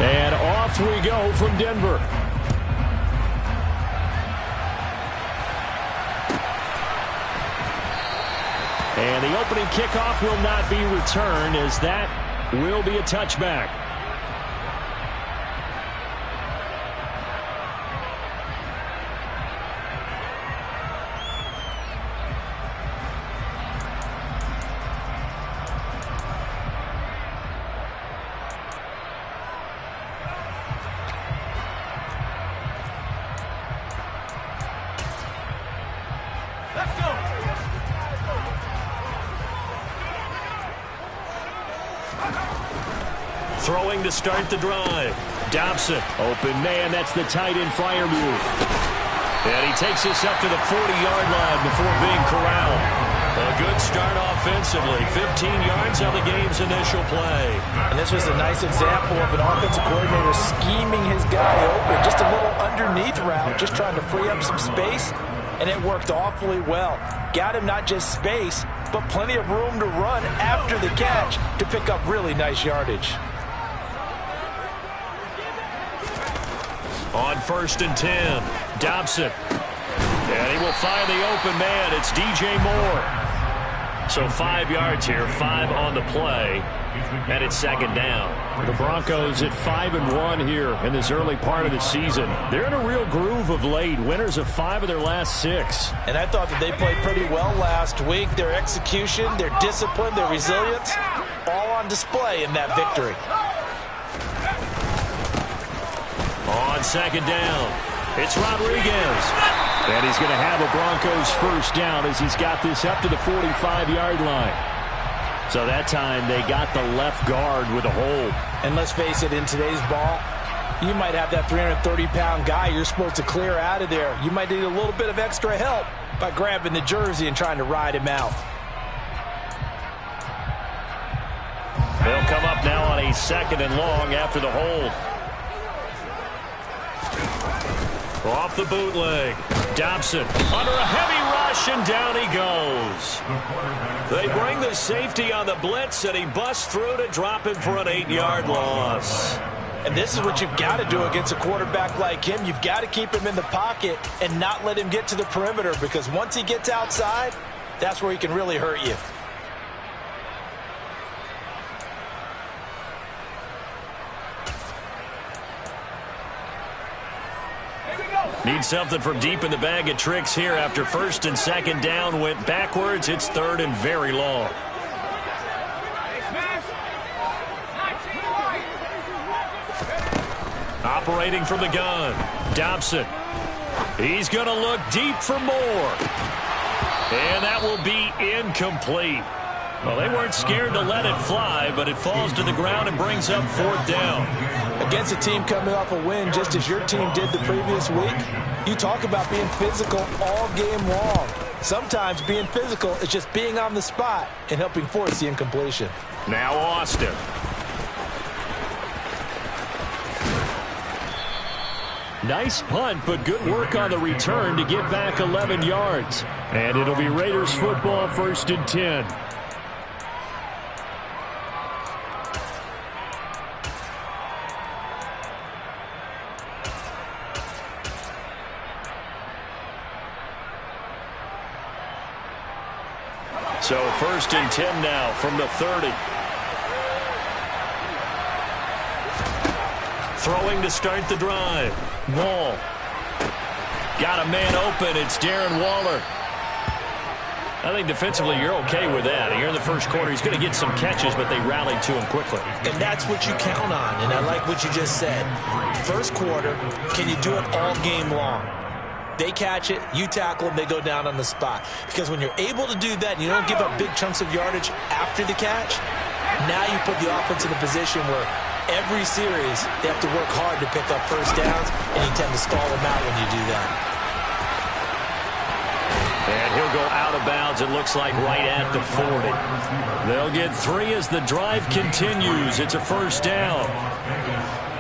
And off we go from Denver. And the opening kickoff will not be returned, as that will be a touchback. Throwing to start the drive. Dobson, open man, that's the tight end flyer move. And he takes this up to the 40-yard line before being corralled. A good start offensively. 15 yards on the game's initial play. And this was a nice example of an offensive coordinator scheming his guy open. Just a little underneath route, just trying to free up some space. And it worked awfully well. Got him not just space, but plenty of room to run after the catch to pick up really nice yardage. On 1st and 10, Dobson. And he will find the open man. It's DJ Moore. So 5 yards here, 5 on the play. And it's 2nd down. The Broncos at 5-1 here in this early part of the season. They're in a real groove of late. Winners of 5 of their last 6. And I thought that they played pretty well last week. Their execution, their discipline, their resilience, all on display in that victory. On 2nd down, it's Rodriguez. And he's going to have a Broncos first down as he's got this up to the 45-yard line. So that time they got the left guard with a hold. And let's face it, in today's ball, you might have that 330-pound guy you're supposed to clear out of there. You might need a little bit of extra help by grabbing the jersey and trying to ride him out. They'll come up now on a 2nd and long after the hold. Off the bootleg. Dobson under a heavy rush, and down he goes. They bring the safety on the blitz, and he busts through to drop him for an 8-yard loss. And this is what you've got to do against a quarterback like him. You've got to keep him in the pocket and not let him get to the perimeter, because once he gets outside, that's where he can really hurt you. Need something from deep in the bag of tricks here after 1st and 2nd down went backwards. It's 3rd and very long. Operating from the gun, Dobson. He's going to look deep for more. And that will be incomplete. Well, they weren't scared to let it fly, but it falls to the ground and brings up 4th down. Against a team coming off a win just as your team did the previous week, you talk about being physical all game long. Sometimes being physical is just being on the spot and helping force the incompletion. Now Austin. Nice punt, but good work on the return to get back 11 yards. And it'll be Raiders football, 1st and 10. So 1st and 10 now from the 30. Throwing to start the drive. Wall. Got a man open. It's Darren Waller. I think defensively you're okay with that. Here in the first quarter, he's going to get some catches, but they rallied to him quickly. And that's what you count on, and I like what you just said. First quarter, can you do it all game long? They catch it, you tackle them, they go down on the spot. Because when you're able to do that and you don't give up big chunks of yardage after the catch, now you put the offense in a position where every series they have to work hard to pick up first downs, and you tend to stall them out when you do that. And he'll go out of bounds, it looks like right at the 40. They'll get 3 as the drive continues. It's a first down.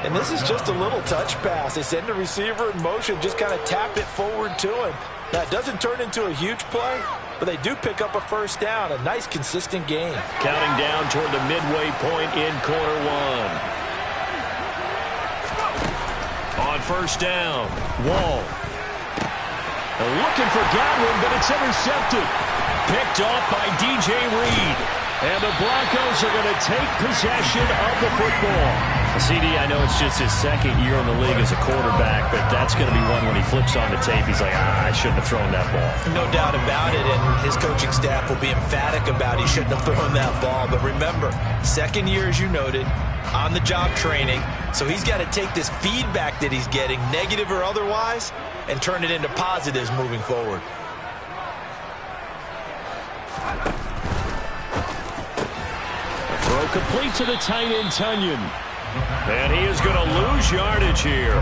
And this is just a little touch pass. They send the receiver in motion, just kind of tap it forward to him. Now, it doesn't turn into a huge play, but they do pick up a first down. A nice, consistent game. Counting down toward the midway point in quarter one. On first down, Wall. They're looking for Godwin, but it's intercepted. Picked off by DJ Reed. And the Broncos are going to take possession of the football. CD, I know it's just his second year in the league as a quarterback, but that's going to be one when he flips on the tape. He's like, I shouldn't have thrown that ball. No doubt about it, and his coaching staff will be emphatic about he shouldn't have thrown that ball. But remember, second year, as you noted, on-the-job training, so he's got to take this feedback that he's getting, negative or otherwise, and turn it into positives moving forward. Throw complete to the tight end, Tunyon. And he is going to lose yardage here.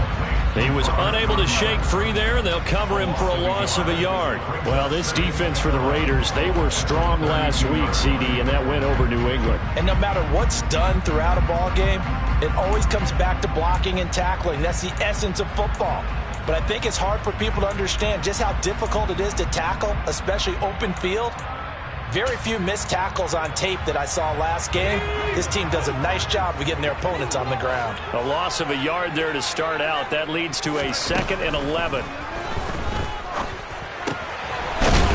He was unable to shake free there, and they'll cover him for a loss of a yard. Well, this defense for the Raiders, they were strong last week, CD, and that went over New England. And no matter what's done throughout a ball game, it always comes back to blocking and tackling. That's the essence of football. But I think it's hard for people to understand just how difficult it is to tackle, especially open field. Very few missed tackles on tape that I saw last game. This team does a nice job of getting their opponents on the ground. A loss of a yard there to start out. That leads to a 2nd and 11.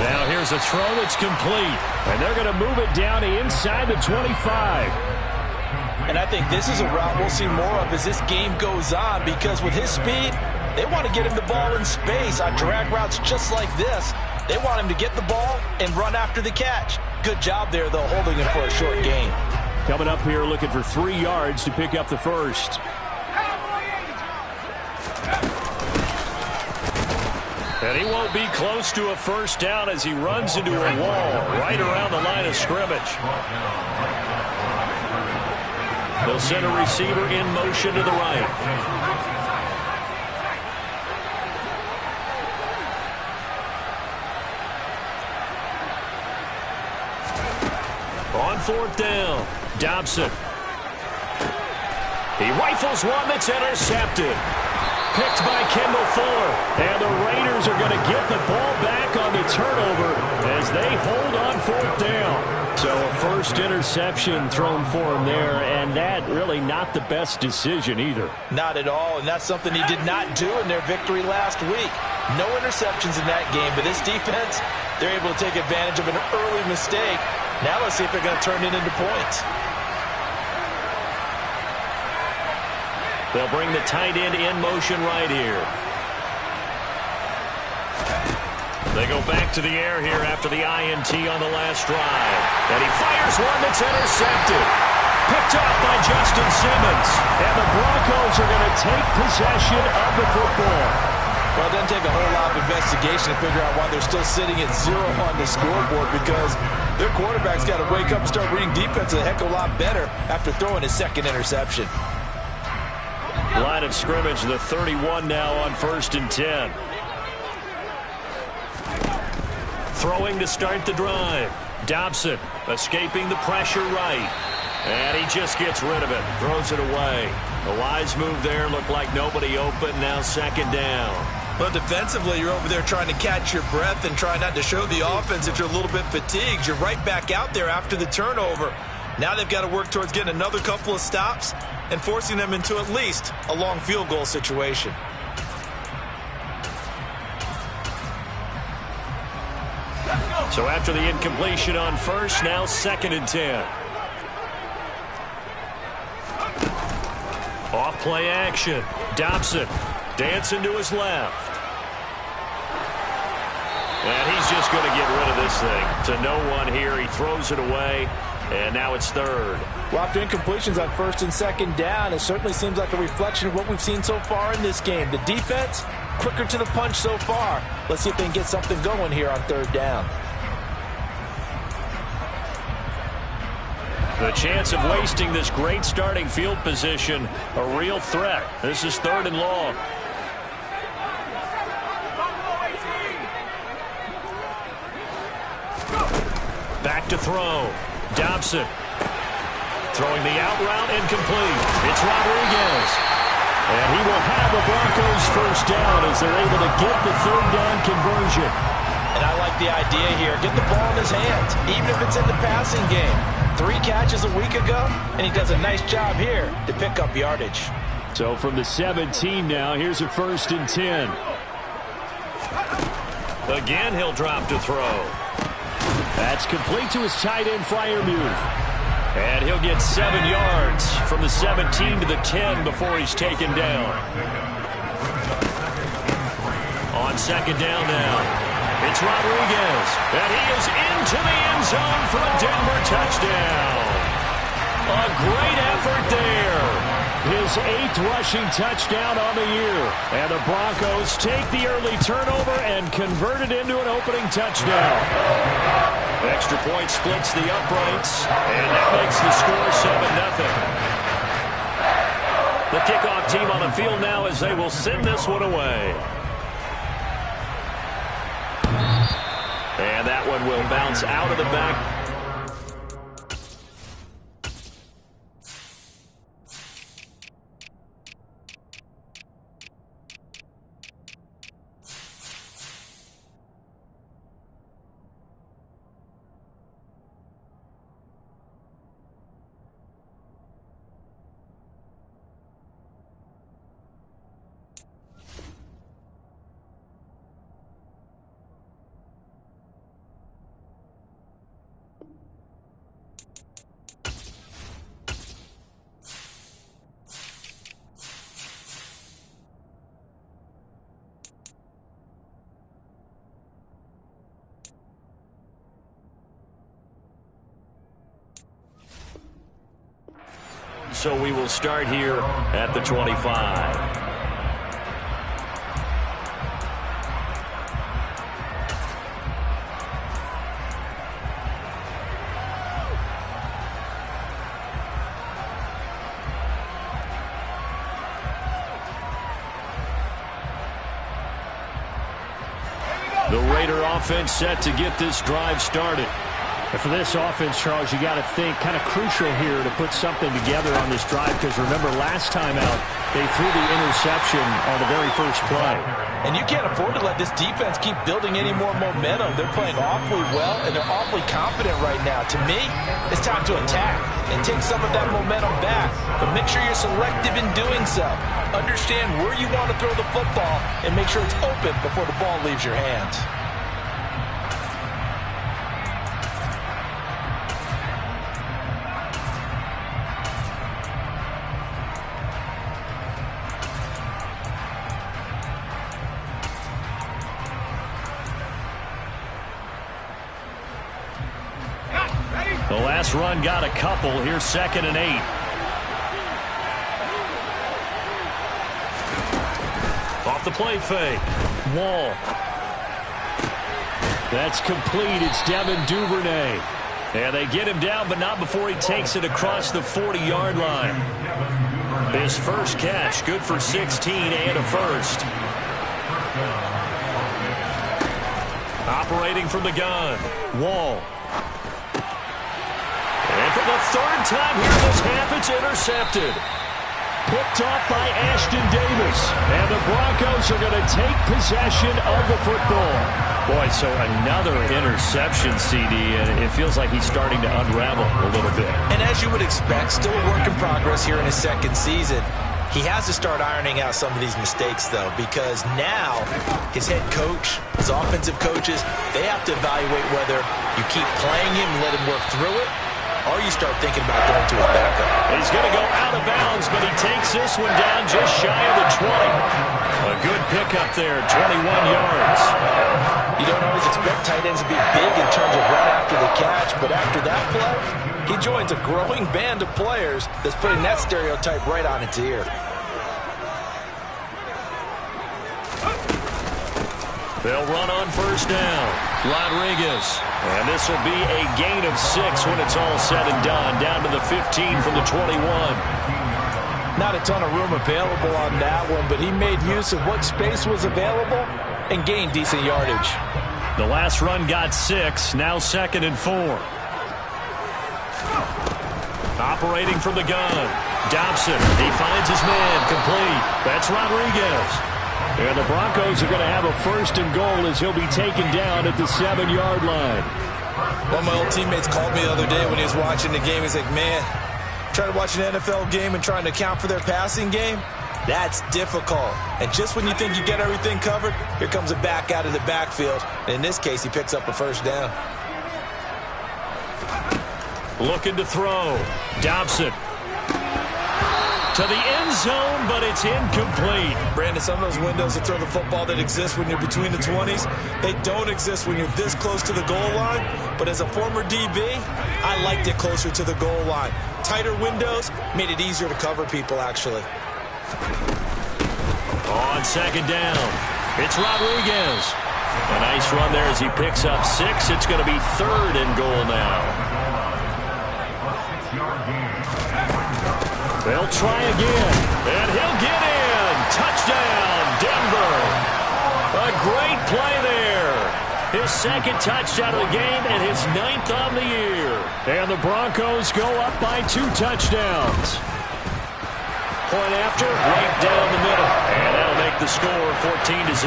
Now here's a throw that's complete. And they're going to move it down to inside the 25. And I think this is a route we'll see more of as this game goes on, because with his speed, they want to get him the ball in space on drag routes just like this. They want him to get the ball and run after the catch. Good job there, though, holding him for a short gain. Coming up here looking for 3 yards to pick up the first. And he won't be close to a first down as he runs into a wall right around the line of scrimmage. They'll send a receiver in motion to the right. On 4th down, Dobson. He rifles one that's intercepted. Picked by Kendall Fuller. And the Raiders are going to get the ball back on the turnover as they hold on 4th down. So a first interception thrown for him there, and that really not the best decision either. Not at all, and that's something he did not do in their victory last week. No interceptions in that game, but this defense, they're able to take advantage of an early mistake. Now let's see if they're going to turn it into points. They'll bring the tight end in motion right here. They go back to the air here after the INT on the last drive. And he fires one that's intercepted. Picked up by Justin Simmons. And the Broncos are going to take possession of the football. Well, it doesn't take a whole lot of investigation to figure out why they're still sitting at 0 on the scoreboard, because their quarterback's got to wake up and start reading defense a heck of a lot better after throwing his 2nd interception. Line of scrimmage, the 31 now on 1st and 10. Throwing to start the drive. Dobson escaping the pressure right. And he just gets rid of it. Throws it away. The wise move there. Looked like nobody open. Now 2nd down. Well, defensively, you're over there trying to catch your breath and try not to show the offense that you're a little bit fatigued. You're right back out there after the turnover. Now they've got to work towards getting another couple of stops and forcing them into at least a long field goal situation. So after the incompletion on first, now 2nd and 10. Off play action. Dobson dancing to his left. And he's just going to get rid of this thing. To no one here. He throws it away. And now it's 3rd. Well, after incompletions on 1st and 2nd down, it certainly seems like a reflection of what we've seen so far in this game. The defense, quicker to the punch so far. Let's see if they can get something going here on 3rd down. The chance of wasting this great starting field position, a real threat. This is 3rd and long. Back to throw. Dobson throwing the out route incomplete. It's Rodriguez. And he will have the Broncos first down as they're able to get the 3rd down conversion. And I like the idea here. Get the ball in his hands, even if it's in the passing game. 3 catches a week ago, and he does a nice job here to pick up yardage. So from the 17 now, here's a 1st and 10. Again, he'll drop to throw. That's complete to his tight end, Freiermuth. And he'll get 7 yards from the 17 to the 10 before he's taken down. On 2nd down now, it's Rodriguez. And he is into the end zone for a Denver touchdown. A great effort there. His 8th rushing touchdown on the year. And the Broncos take the early turnover and convert it into an opening touchdown. Extra point splits the uprights, and that makes the score 7-0. The kickoff team on the field now as they will send this one away. And that one will bounce out of the back. So we will start here at the 25. The Raider offense set to get this drive started. And for this offense, Charles, you got to think kind of crucial here to put something together on this drive, because remember last time out they threw the interception on the very first play. And you can't afford to let this defense keep building any more momentum. They're playing awfully well, and they're awfully confident right now. To me, it's time to attack and take some of that momentum back. But make sure you're selective in doing so. Understand where you want to throw the football and make sure it's open before the ball leaves your hands. The last run got a couple. Here's 2nd and 8. Off the play fake. Wall. That's complete. It's Devin Duvernay. And they get him down, but not before he takes it across the 40-yard line. His first catch, good for 16 and a first. Operating from the gun. Wall. And for the 3rd time here this half, it's intercepted. Picked off by Ashton Davis. And the Broncos are going to take possession of the football. Boy, so another interception, CD, and it feels like he's starting to unravel a little bit. And as you would expect, still a work in progress here in his 2nd season. He has to start ironing out some of these mistakes, though, because now his head coach, his offensive coaches, they have to evaluate whether you keep playing him and let him work through it, or you start thinking about going to his backup. He's going to go out of bounds, but he takes this one down just shy of the 20. A good pickup there, 21 yards. You don't always expect tight ends to be big in terms of run after the catch, but after that play, he joins a growing band of players that's putting that stereotype right on its ear. They'll run on 1st down. Rodriguez. And this will be a gain of 6 when it's all said and done. Down to the 15 from the 21. Not a ton of room available on that one, but he made use of what space was available and gained decent yardage. The last run got 6. Now 2nd and 4. Operating from the gun. Dobson. He finds his man. Complete. That's Rodriguez. And the Broncos are going to have a 1st and goal as he'll be taken down at the 7-yard line. One of my old teammates called me the other day when he was watching the game. He's like, man, trying to watch an NFL game and trying to account for their passing game, That's difficult. And just when you think you get everything covered, here comes a back out of the backfield. And in this case, he picks up a first down. Looking to throw. Dobson. To the end zone, but it's incomplete. Brandon, some of those windows to throw the football that exist when you're between the 20s, they don't exist when you're this close to the goal line. But as a former DB, I liked it closer to the goal line. Tighter windows made it easier to cover people, actually. On second down, it's Rodriguez. A nice run there as he picks up 6. It's going to be 3rd and goal now. They'll try again, and he'll get in. Touchdown, Denver. A great play there. His 2nd touchdown of the game and his 9th on the year. And the Broncos go up by 2 touchdowns. Point after, right down the middle. And that'll make the score 14-0.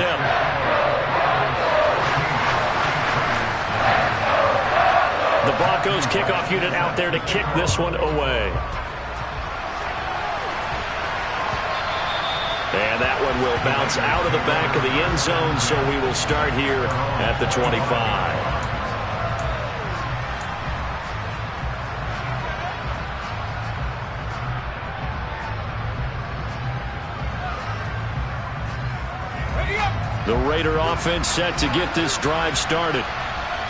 The Broncos kickoff unit out there to kick this one away. And that one will bounce out of the back of the end zone, so we will start here at the 25. The Raider offense set to get this drive started.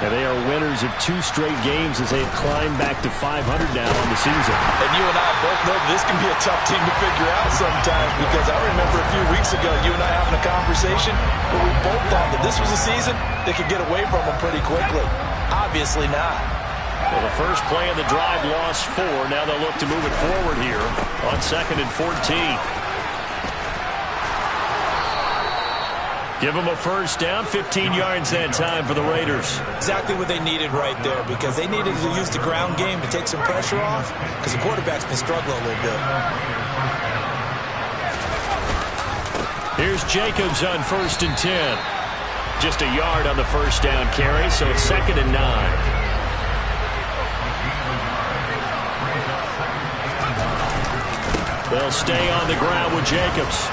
And they are winners of 2 straight games as they've climbed back to 500 now on the season. And you and I both know this can be a tough team to figure out sometimes, because I remember a few weeks ago you and I having a conversation where we both thought that this was a season that could get away from them pretty quickly. Obviously not. Well, the first play of the drive lost 4. Now they'll look to move it forward here on 2nd and 14. Give them a first down, 15 yards that time for the Raiders. Exactly what they needed right there, because they needed to use the ground game to take some pressure off, because the quarterback's been struggling a little bit. Here's Jacobs on 1st and 10. Just a yard on the first down carry, so it's 2nd and 9. They'll stay on the ground with Jacobs.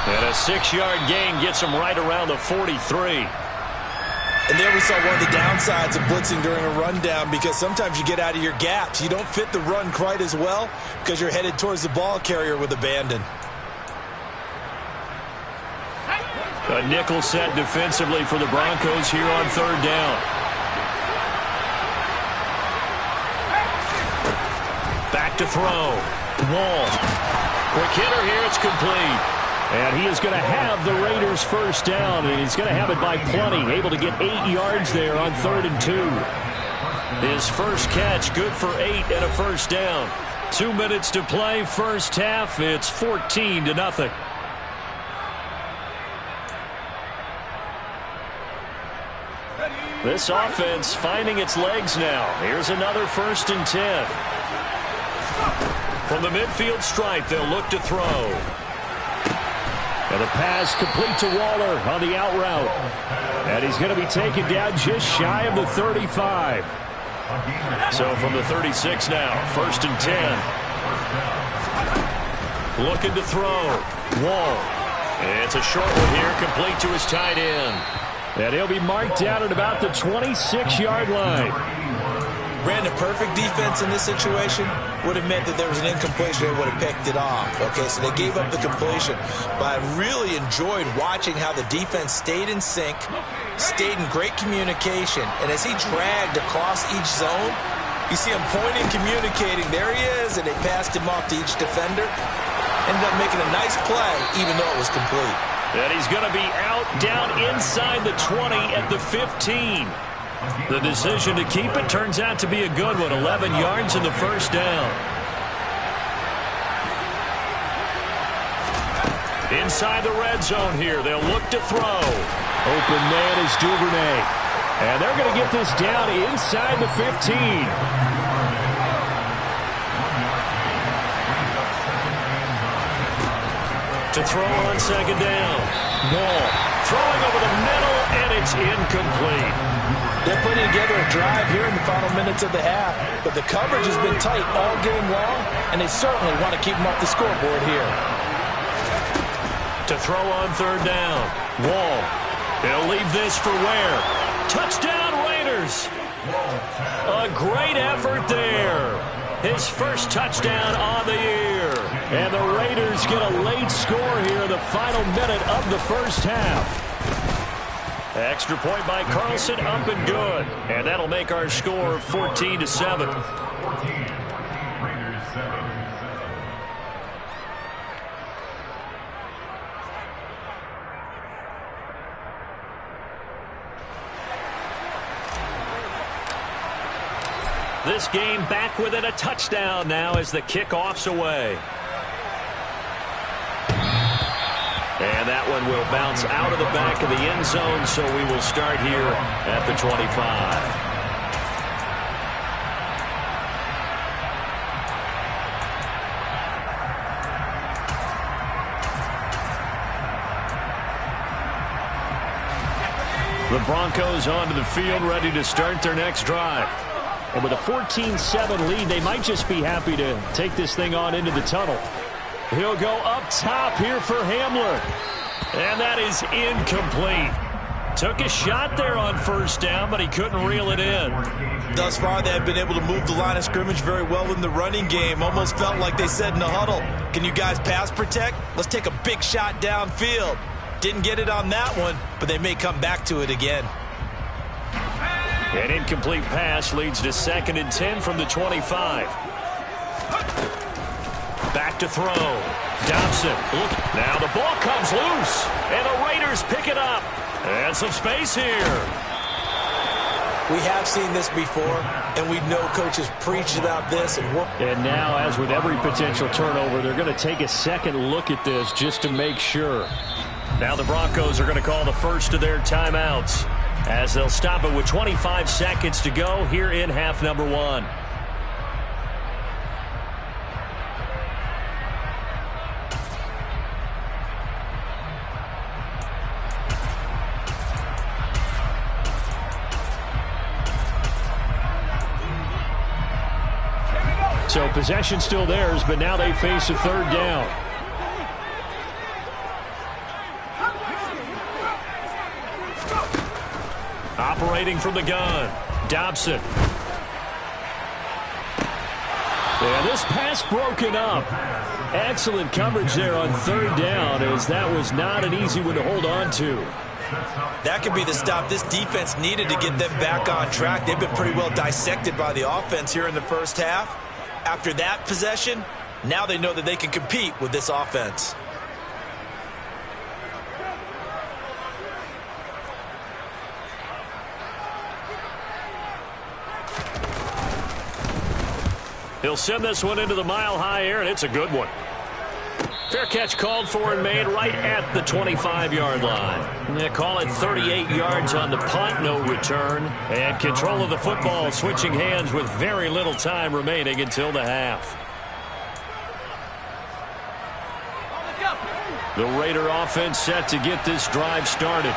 And a 6-yard gain gets him right around the 43. And there we saw one of the downsides of blitzing during a rundown, because sometimes you get out of your gaps. You don't fit the run quite as well because you're headed towards the ball carrier with abandon. A nickel set defensively for the Broncos here on 3rd down. Back to throw. Wall. Quick hitter here. It's complete. And he is going to have the Raiders' first down, and he's going to have it by plenty, able to get 8 yards there on 3rd and 2. His first catch, good for 8 and a first down. 2 minutes to play, first half. It's 14-0. This offense finding its legs now. Here's another 1st and 10. From the midfield stripe, they'll look to throw. And the pass complete to Waller on the out route. And he's going to be taken down just shy of the 35. So from the 36 now, 1st and 10. Looking to throw. Wall. It's a short one here, complete to his tight end. And he'll be marked down at about the 26-yard line. Brandon, perfect defense in this situation would have meant that there was an incompletion. They would have picked it off. Okay, so they gave up the completion. But I really enjoyed watching how the defense stayed in sync, stayed in great communication. And as he dragged across each zone, you see him pointing, communicating. There he is, and they passed him off to each defender. Ended up making a nice play, even though it was complete. And he's going to be out down inside the 20 at the 15. The decision to keep it turns out to be a good one. 11 yards in the first down. Inside the red zone here. They'll look to throw. Open man is Duvernay. And they're going to get this down inside the 15. To throw on 2nd down. Ball. Throwing over the middle, and it's incomplete. They're putting together a drive here in the final minutes of the half, but the coverage has been tight all game long, and they certainly want to keep them off the scoreboard here. to throw on third down. Wall. He'll leave this for Ware. Touchdown, Raiders. A great effort there. His first touchdown on the year. And the Raiders get a late score here in the final minute of the first half. Extra point by Carlson, up and good. And that'll make our score 14-7. This game back within a touchdown now as the kickoff's away. And that one will bounce out of the back of the end zone, so we will start here at the 25. The Broncos onto the field, ready to start their next drive. And with a 14-7 lead, they might just be happy to take this thing on into the tunnel. He'll go up top here for Hamler. And that is incomplete. Took a shot there on first down, but he couldn't reel it in. Thus far, they have been able to move the line of scrimmage very well in the running game. Almost felt like they said in the huddle, can you guys pass protect? Let's take a big shot downfield. Didn't get it on that one, but they may come back to it again. An incomplete pass leads to 2nd and 10 from the 25. Back to throw. Dobson. Look. Now the ball comes loose. And the Raiders pick it up. And some space here. We have seen this before, and we know coaches preach about this. And now, as with every potential turnover, they're going to take a second look at this just to make sure. Now the Broncos are going to call the first of their timeouts, as they'll stop it with 25 seconds to go here in half number 1. So possession still theirs, but now they face a third down. Operating from the gun, Dobson. Yeah, this pass broken up. Excellent coverage there on third down, as that was not an easy one to hold on to. That could be the stop this defense needed to get them back on track. They've been pretty well dissected by the offense here in the first half. After that possession, now they know that they can compete with this offense. He'll send this one into the mile-high air, and it's a good one. Fair catch called for and made right at the 25-yard line. And they call it 38 yards on the punt, no return. And control of the football switching hands with very little time remaining until the half. The Raider offense set to get this drive started.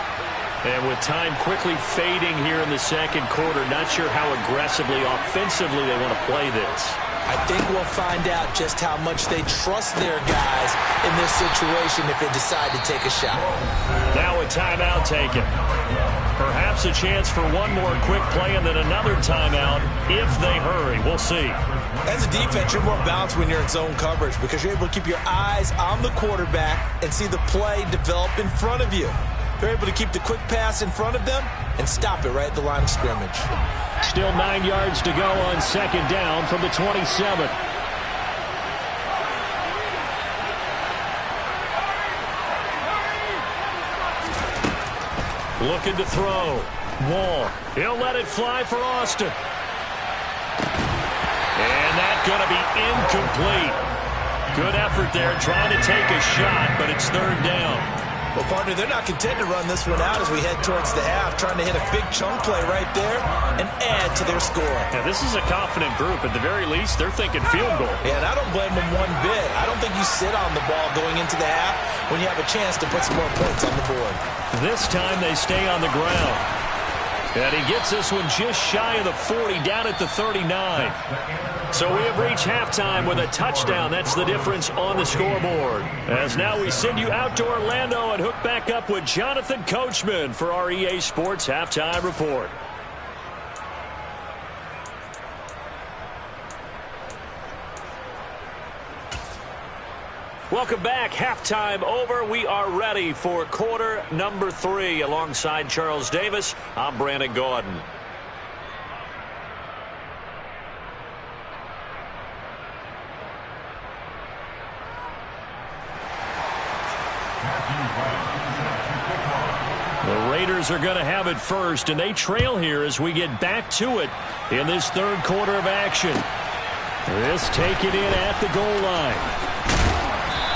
And with time quickly fading here in the second quarter, not sure how aggressively, offensively they want to play this. I think we'll find out just how much they trust their guys in this situation if they decide to take a shot. Now a timeout taken. Perhaps a chance for one more quick play and then another timeout if they hurry. We'll see. As a defense, you're more balanced when you're in zone coverage because you're able to keep your eyes on the quarterback and see the play develop in front of you. They're able to keep the quick pass in front of them and stop it right at the line of scrimmage. Still 9 yards to go on second down from the 27. Looking to throw. Wall. He'll let it fly for Austin. And that's going to be incomplete. Good effort there trying to take a shot, but it's third down. Well, partner, they're not content to run this one out as we head towards the half, trying to hit a big chunk play right there and add to their score. Yeah, this is a confident group. At the very least, they're thinking field goal. Yeah, and I don't blame them one bit. I don't think you sit on the ball going into the half when you have a chance to put some more points on the board. This time they stay on the ground. And he gets this one just shy of the 40, down at the 39. So we have reached halftime with a touchdown. That's the difference on the scoreboard. As now we send you out to Orlando and hook back up with Jonathan Coachman for our EA Sports Halftime Report. Welcome back. Halftime over. We are ready for quarter number 3. Alongside Charles Davis, I'm Brandon Gaudin. The Raiders are going to have it first, and they trail here as we get back to it in this third quarter of action. This take it in at the goal line.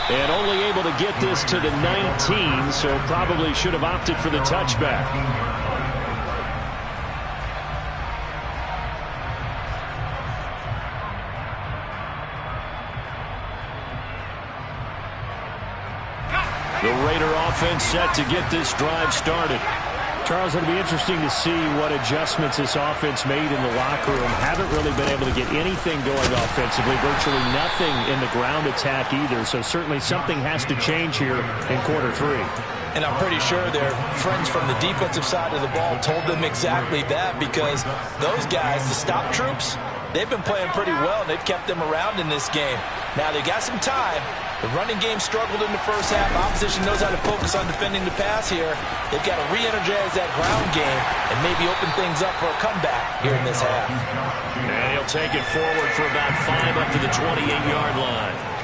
And only able to get this to the 19, so probably should have opted for the touchback. The Raider offense set to get this drive started. Charles, it'll be interesting to see what adjustments this offense made in the locker room. Haven't really been able to get anything going offensively, virtually nothing in the ground attack either. So certainly something has to change here in quarter 3. And I'm pretty sure their friends from the defensive side of the ball told them exactly that, because those guys, the stop troops, they've been playing pretty well, and they've kept them around in this game. Now, they got some time. The running game struggled in the first half. Opposition knows how to focus on defending the pass here. They've got to re-energize that ground game and maybe open things up for a comeback here in this half. And he'll take it forward for about 5 up to the 28-yard line.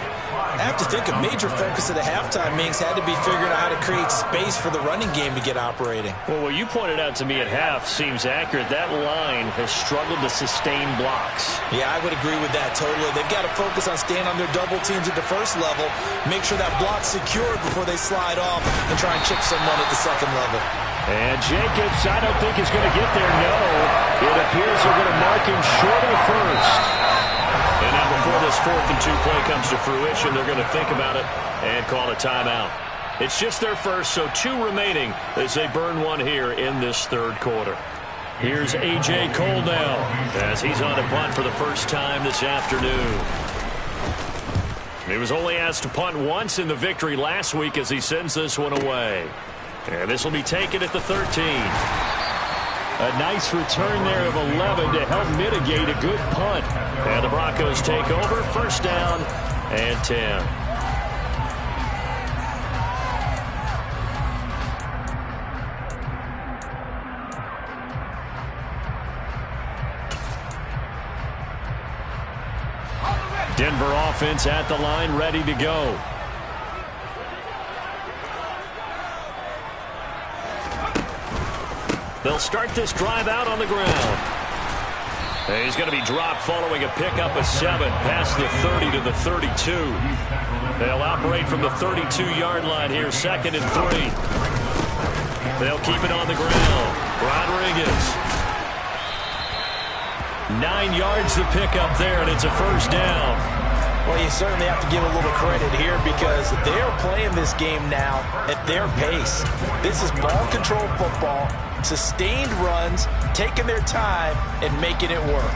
I have to think a major focus of the halftime meetings had to be figuring out how to create space for the running game to get operating. Well, what you pointed out to me at half seems accurate. That line has struggled to sustain blocks. Yeah, I would agree with that totally. They've got to focus on staying on their double teams at the first level, make sure that block's secured before they slide off and try and chip someone at the second level. And Jacobs, I don't think is going to get there. No, it appears they're going to mark him short of the first. And now before this 4th and 2 play comes to fruition, they're going to think about it and call a timeout. It's just their first, so 2 remaining as they burn one here in this third quarter. Here's A.J. Cole now as he's on a punt for the first time this afternoon. He was only asked to punt once in the victory last week as he sends this one away. And this will be taken at the 13. A nice return there of 11 to help mitigate a good punt. And the Broncos take over, first down and 10. Denver offense at the line, ready to go. They'll start this drive out on the ground. And he's going to be dropped following a pickup of 7 past the 30 to the 32. They'll operate from the 32-yard line here, 2nd and 3. They'll keep it on the ground. Rodriguez. 9 yards to pick up there, and it's a first down. Well, you certainly have to give a little credit here because they're playing this game now at their pace. This is ball control football, sustained runs, taking their time, and making it work.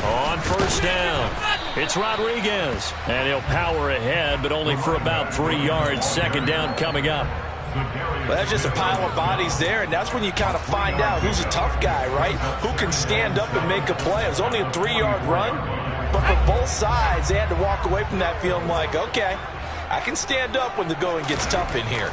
On first down, it's Rodriguez. And he'll power ahead, but only for about 3 yards. 2nd down coming up. Well, that's just a pile of bodies there, and that's when you kind of find out who's a tough guy, right? Who can stand up and make a play. It was only a 3-yard run, but for both sides, they had to walk away from that feeling like, okay, I can stand up when the going gets tough in here.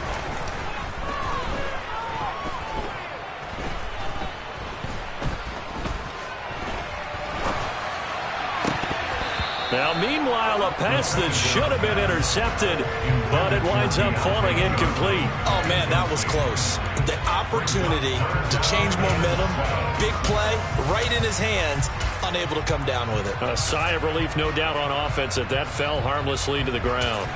Now, meanwhile, a pass that should have been intercepted, but it winds up falling incomplete. Oh, man, that was close. The opportunity to change momentum, big play, right in his hands, unable to come down with it. A sigh of relief, no doubt, on offense that fell harmlessly to the ground.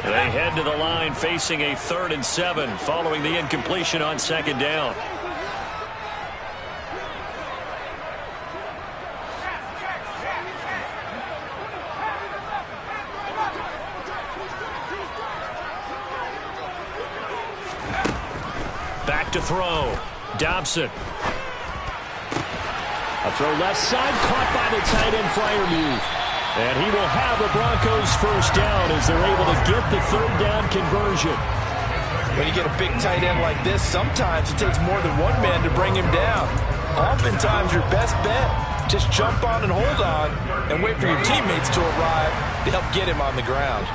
They head to the line facing a 3rd and 7 following the incompletion on 2nd down. to throw. Dobson. A throw left side, caught by the tight end Freiermuth. And he will have the Broncos first down as they're able to get the third down conversion. When you get a big tight end like this, sometimes it takes more than one man to bring him down. Oftentimes, your best bet, just jump on and hold on and wait for your teammates to arrive to help get him on the ground.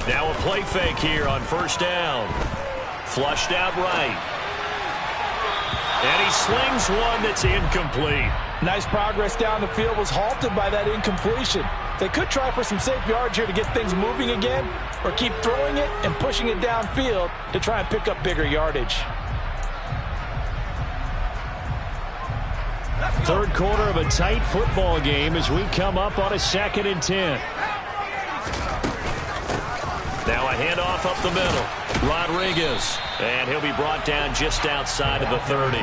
Now a play fake here on first down. Flushed out right. And he slings one that's incomplete. Nice progress down the field, was halted by that incompletion. They could try for some safe yards here to get things moving again, or keep throwing it and pushing it downfield to try and pick up bigger yardage. Third quarter of a tight football game as we come up on a 2nd and 10. Now a handoff up the middle. Rodriguez. And he'll be brought down just outside of the 30.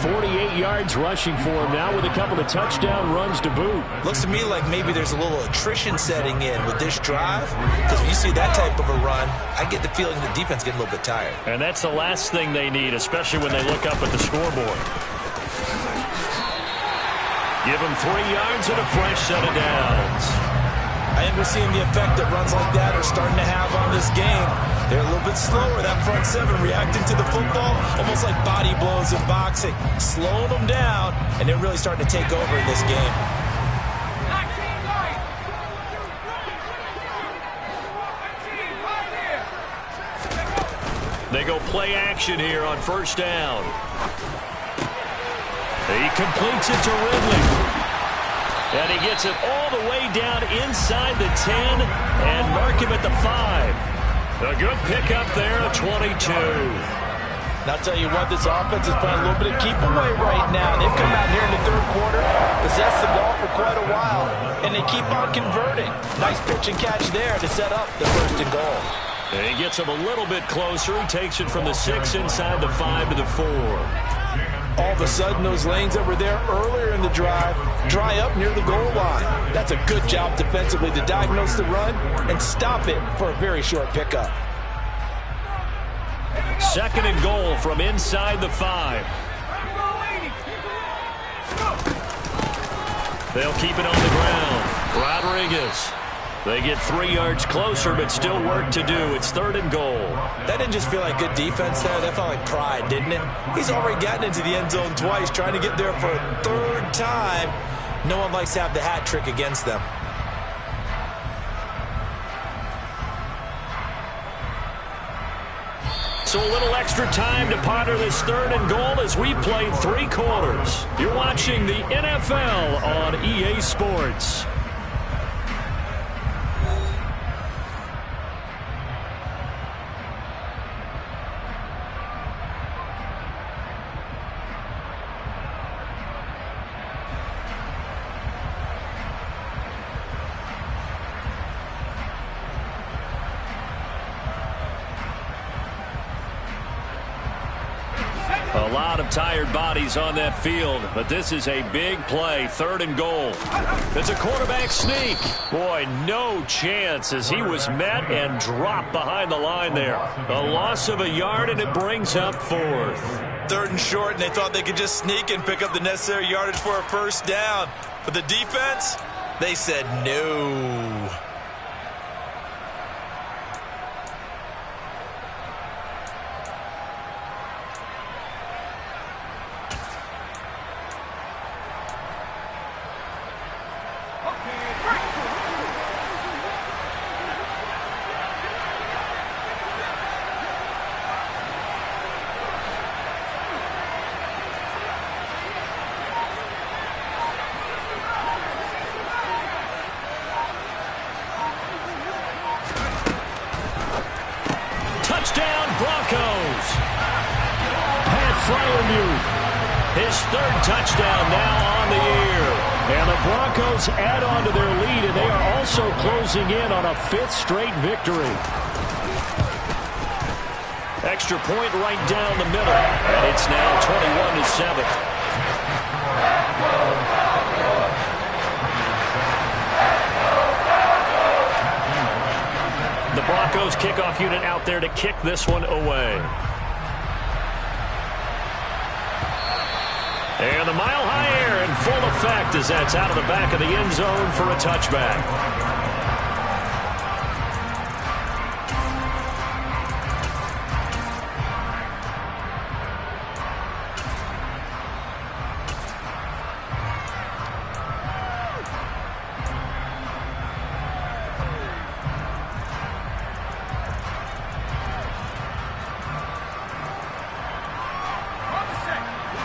48 yards rushing for him now with a couple of touchdown runs to boot. Looks to me like maybe there's a little attrition setting in with this drive, because when you see that type of a run, I get the feeling the defense getting a little bit tired. And that's the last thing they need, especially when they look up at the scoreboard. Give them 3 yards and a fresh set of downs. I think we're seeing the effect that runs like that are starting to have on this game. They're a little bit slower, that front seven, reacting to the football, almost like body blows in boxing, slowing them down, and they're really starting to take over in this game. They go play action here on first down. He completes it to Ridley. And he gets it all the way down inside the 10 and mark him at the 5. A good pickup there at 22. Now, I'll tell you what, this offense is playing a little bit of keep away right now. They've come out here in the third quarter, possessed the ball for quite a while, and they keep on converting. Nice pitch and catch there to set up the 1st and goal. And he gets him a little bit closer. He takes it from the 6 inside the 5 to the 4. All of a sudden, those lanes that were there earlier in the drive dry up near the goal line. That's a good job defensively to diagnose the run and stop it for a very short pickup. 2nd and goal from inside the 5. They'll keep it on the ground. Rodriguez. They get 3 yards closer, but still work to do. It's 3rd and goal. That didn't just feel like good defense there. That felt like pride, didn't it? He's already gotten into the end zone twice, trying to get there for a 3rd time. No one likes to have the hat trick against them. So a little extra time to ponder this 3rd and goal as we played 3 quarters. You're watching the NFL on EA Sports. A lot of tired bodies on that field, but this is a big play, 3rd and goal. It's a quarterback sneak. Boy, no chance as he was met and dropped behind the line there. A loss of a yard, and it brings up 4th. 3rd and short, and they thought they could just sneak and pick up the necessary yardage for a first down. But the defense, they said no. Touchdown, Broncos. Pat Freiermuth. His 3rd touchdown now on the year. And the Broncos add on to their lead, and they are also closing in on a 5th straight victory. Extra point right down the middle. And it's now 21-7. The Broncos Broncos kickoff unit out there to kick this one away. And the mile-high air in full effect as that's out of the back of the end zone for a touchback.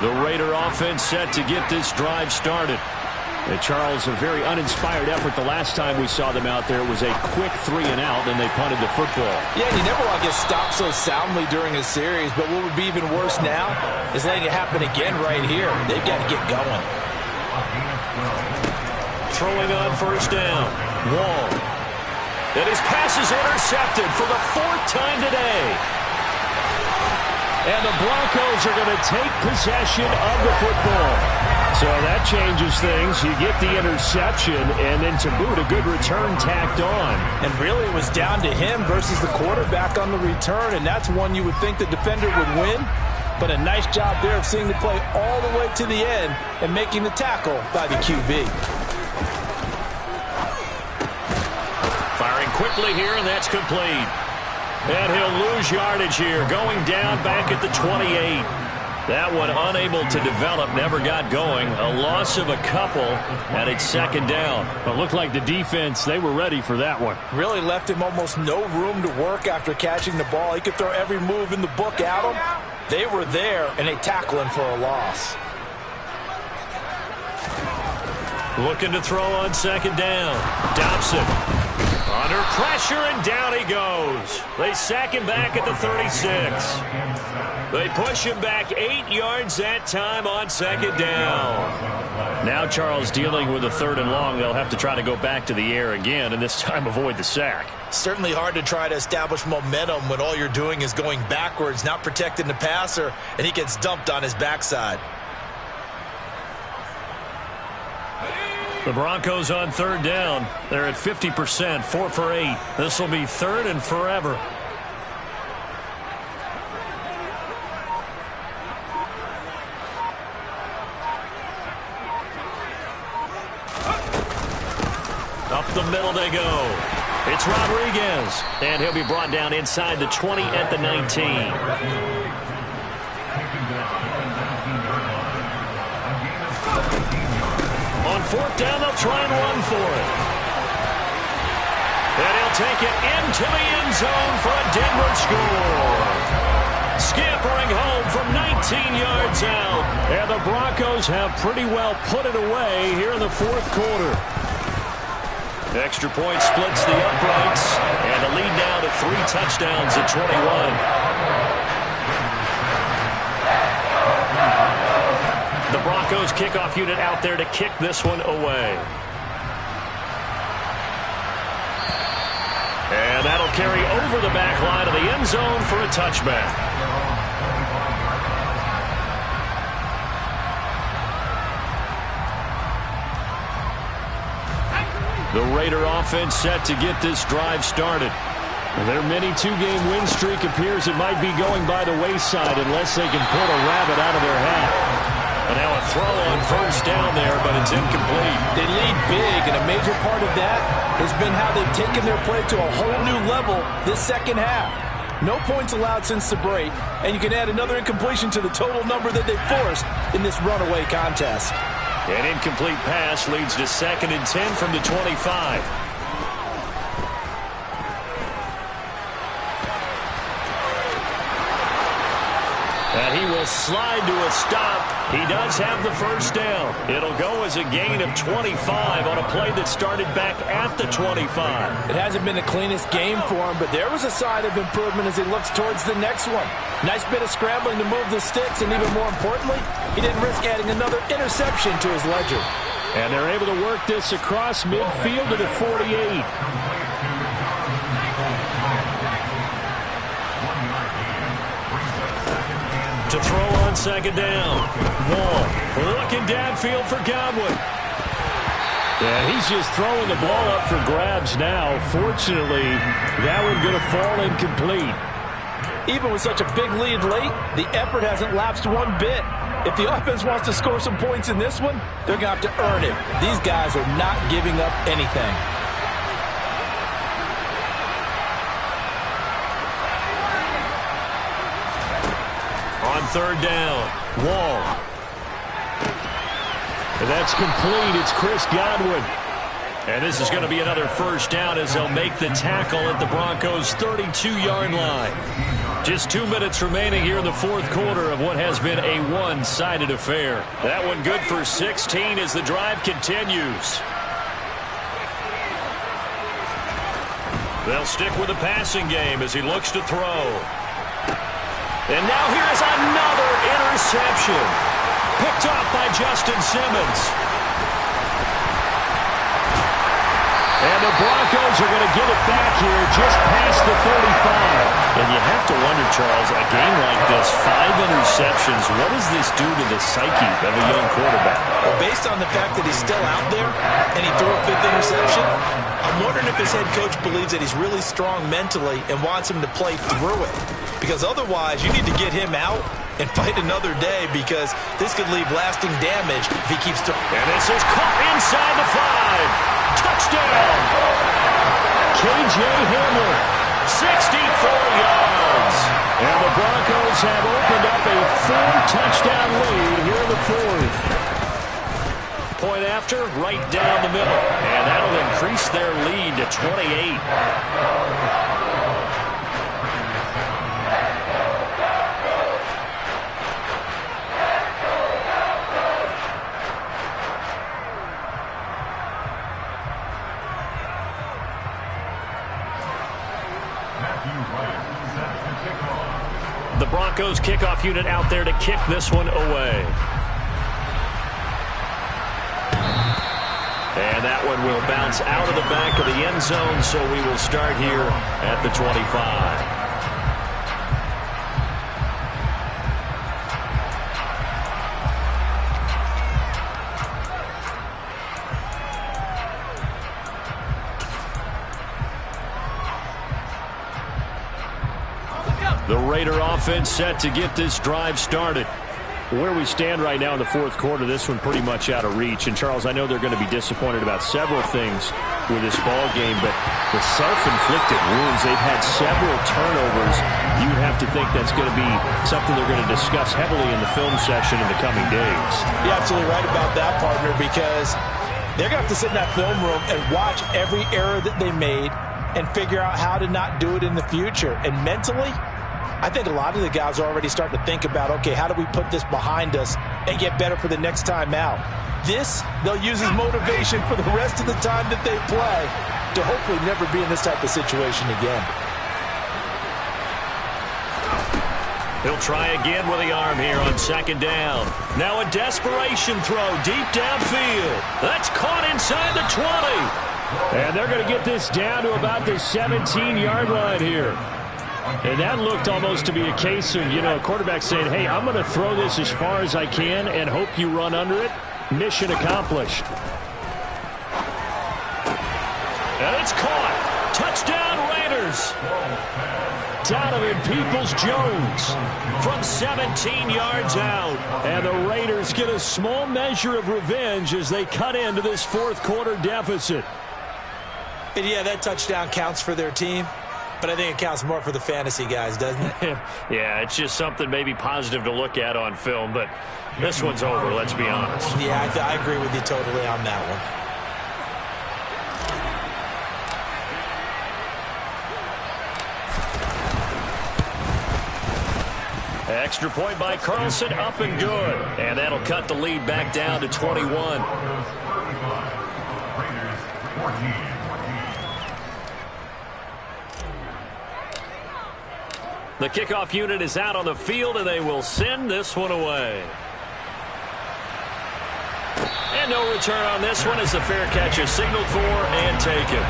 The Raider offense set to get this drive started. And Charles, a very uninspired effort the last time we saw them out there. It was a quick 3 and out, and they punted the football. Yeah, you never want to get stopped so soundly during a series, but what would be even worse now is letting it happen again right here. They've got to get going. Throwing on first down. Wall. And his pass is intercepted for the 4th time today. And the Broncos are going to take possession of the football. So that changes things. You get the interception, and then to boot, a good return tacked on. And really, it was down to him versus the quarterback on the return, and that's one you would think the defender would win. But a nice job there of seeing the play all the way to the end and making the tackle by the QB. Firing quickly here, and that's complete. And he'll lose yardage here, going down back at the 28. That one unable to develop, never got going. A loss of a couple, and it's 2nd down. It looked like the defense, they were ready for that one. Really left him almost no room to work after catching the ball. He could throw every move in the book at him. They were there, and they tackle him for a loss. Looking to throw on 2nd down. Dobson. Under pressure, and down he goes. They sack him back at the 36. They push him back 8 yards that time on 2nd down. Now Charles dealing with a 3rd and long. They'll have to try to go back to the air again, and this time avoid the sack. Certainly hard to try to establish momentum when all you're doing is going backwards, not protecting the passer, and he gets dumped on his backside. The Broncos on 3rd down. They're at 50%, 4 for 8. This will be 3rd and forever. Up the middle they go. It's Rodriguez, and he'll be brought down inside the 20 at the 19. On 4th down, they'll try and run for it. And he'll take it into the end zone for a Denver score. Scampering home from 19 yards out. And the Broncos have pretty well put it away here in the 4th quarter. Extra point splits the uprights. And the lead now to 3 touchdowns at 21. The Broncos kickoff unit out there to kick this one away. And that'll carry over the back line of the end zone for a touchback. The Raider offense set to get this drive started. Their mini 2-game win streak appears it might be going by the wayside unless they can pull a rabbit out of their hat. And now a throw on first down there, but it's incomplete. They lead big, and a major part of that has been how they've taken their play to a whole new level this 2nd half. No points allowed since the break, and you can add another incompletion to the total number that they forced in this runaway contest. An incomplete pass leads to 2nd and 10 from the 25. And he will slide to a stop. He does have the first down. It'll go as a gain of 25 on a play that started back at the 25. It hasn't been the cleanest game for him, but there was a sign of improvement as he looks towards the next one. Nice bit of scrambling to move the sticks, and even more importantly, he didn't risk adding another interception to his ledger. And they're able to work this across midfield to the 48. To throw on 2nd down. Wall looking downfield for Godwin. Yeah, he's just throwing the ball up for grabs now. Fortunately, that one going to fall incomplete. Even with such a big lead late, the effort hasn't lapsed one bit. If the offense wants to score some points in this one, they're going to have to earn it. These guys are not giving up anything. On third down, Wall. And that's complete. It's Chris Godwin. And this is going to be another first down as they'll make the tackle at the Broncos' 32-yard line. Just 2 minutes remaining here in the fourth quarter of what has been a one-sided affair. That one good for 16 as the drive continues. They'll stick with the passing game as he looks to throw. And now here's another interception. Picked off by Justin Simmons. And the Broncos are going to get it back here just past the 35. And you have to wonder, Charles, a game like this, 5 interceptions, what does this do to the psyche of a young quarterback? Well, based on the fact that he's still out there and he threw a 5th interception, I'm wondering if his head coach believes that he's really strong mentally and wants him to play through it. Because otherwise, you need to get him out and fight another day, because this could leave lasting damage if he keeps throwing. And this is caught inside the 5. Touchdown! K.J. Hamler, 64 yards. And the Broncos have opened up a 4-touchdown lead here in the fourth. Point after, right down the middle. And that'll increase their lead to 28. The Broncos kickoff unit out there to kick this one away. And that one will bounce out of the back of the end zone, so we will start here at the 25. The Raider offense set to get this drive started. Where we stand right now in the fourth quarter, this one pretty much out of reach. And, Charles, I know they're going to be disappointed about several things with this ball game, but the self-inflicted wounds, they've had several turnovers. You would have to think that's going to be something they're going to discuss heavily in the film session in the coming days. You're absolutely right about that, partner, because they're going to have to sit in that film room and watch every error that they made and figure out how to not do it in the future. And mentally, I think a lot of the guys are already starting to think about, okay, how do we put this behind us and get better for the next time out? This, they'll use as motivation for the rest of the time that they play to hopefully never be in this type of situation again. He'll try again with the arm here on second down. Now a desperation throw deep downfield. That's caught inside the 20. And they're going to get this down to about the 17-yard line here. And that looked almost to be a case of, a quarterback saying, hey, I'm going to throw this as far as I can and hope you run under it. Mission accomplished. And it's caught. Touchdown Raiders. Donovan Peoples-Jones from 17 yards out. And the Raiders get a small measure of revenge as they cut into this fourth quarter deficit. And yeah, that touchdown counts for their team. But I think it counts more for the fantasy guys, doesn't it? Yeah, it's just something maybe positive to look at on film, but this one's over, let's be honest. Yeah, I agree with you totally on that one. Extra point by Carlson, up and good. And that'll cut the lead back down to 21. The kickoff unit is out on the field, and they will send this one away. And no return on this one as the fair catch is signaled for and taken.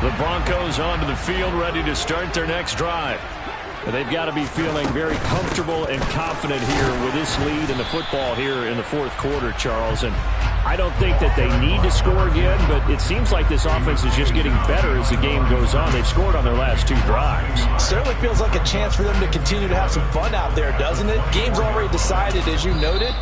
The Broncos onto the field, ready to start their next drive. They've got to be feeling very comfortable and confident here with this lead in the football here in the fourth quarter, Charles. And I don't think that they need to score again, but it seems like this offense is just getting better as the game goes on. They've scored on their last 2 drives. Certainly feels like a chance for them to continue to have some fun out there, doesn't it? Game's already decided, as you noted.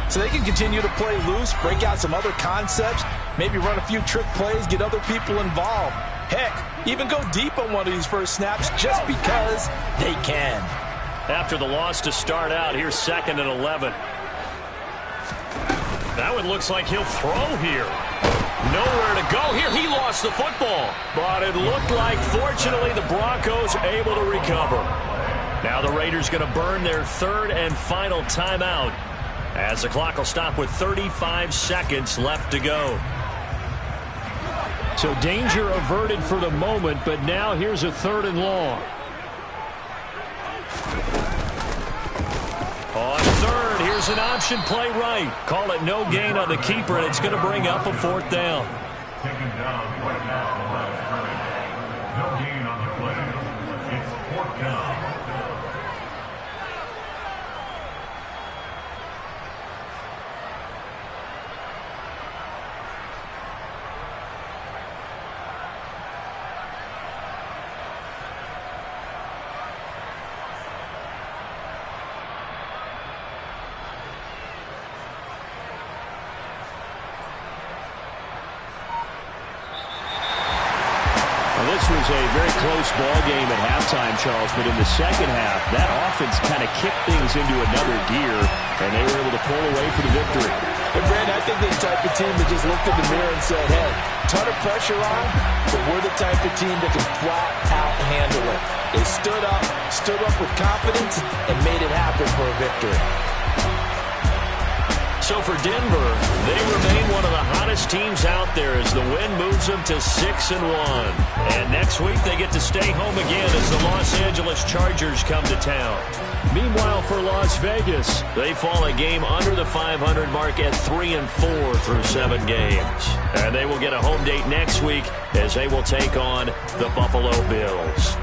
So they can continue to play loose, break out some other concepts, maybe run a few trick plays, get other people involved. Heck, even go deep on one of these first snaps just because they can. After the loss to start out, here's 2nd and 11. That one looks like he'll throw here. Nowhere to go here. He lost the football. But it looked like, fortunately, the Broncos able to recover. Now the Raiders going to burn their 3rd and final timeout as the clock will stop with 35 seconds left to go. So danger averted for the moment, but now here's a 3rd and long. On 3rd, here's an option play right. Call it no gain on the keeper, and it's going to bring up a 4th down. Taken down right now on the line of scrimmage. No gain on the play. It's 4th down. This was a very close ball game at halftime, Charles, but in the second half, that offense kind of kicked things into another gear, and they were able to pull away for the victory. And Brandon, I think they're the type of team that just looked in the mirror and said, hey, ton of pressure on, but we're the type of team that can flat out handle it. They stood up with confidence, and made it happen for a victory. So for Denver, they remain one of the hottest teams out there as the win moves them to 6-1. And next week they get to stay home again as the Los Angeles Chargers come to town. Meanwhile, for Las Vegas, they fall a game under the 500 mark at 3-4 through 7 games. And they will get a home date next week as they will take on the Buffalo Bills.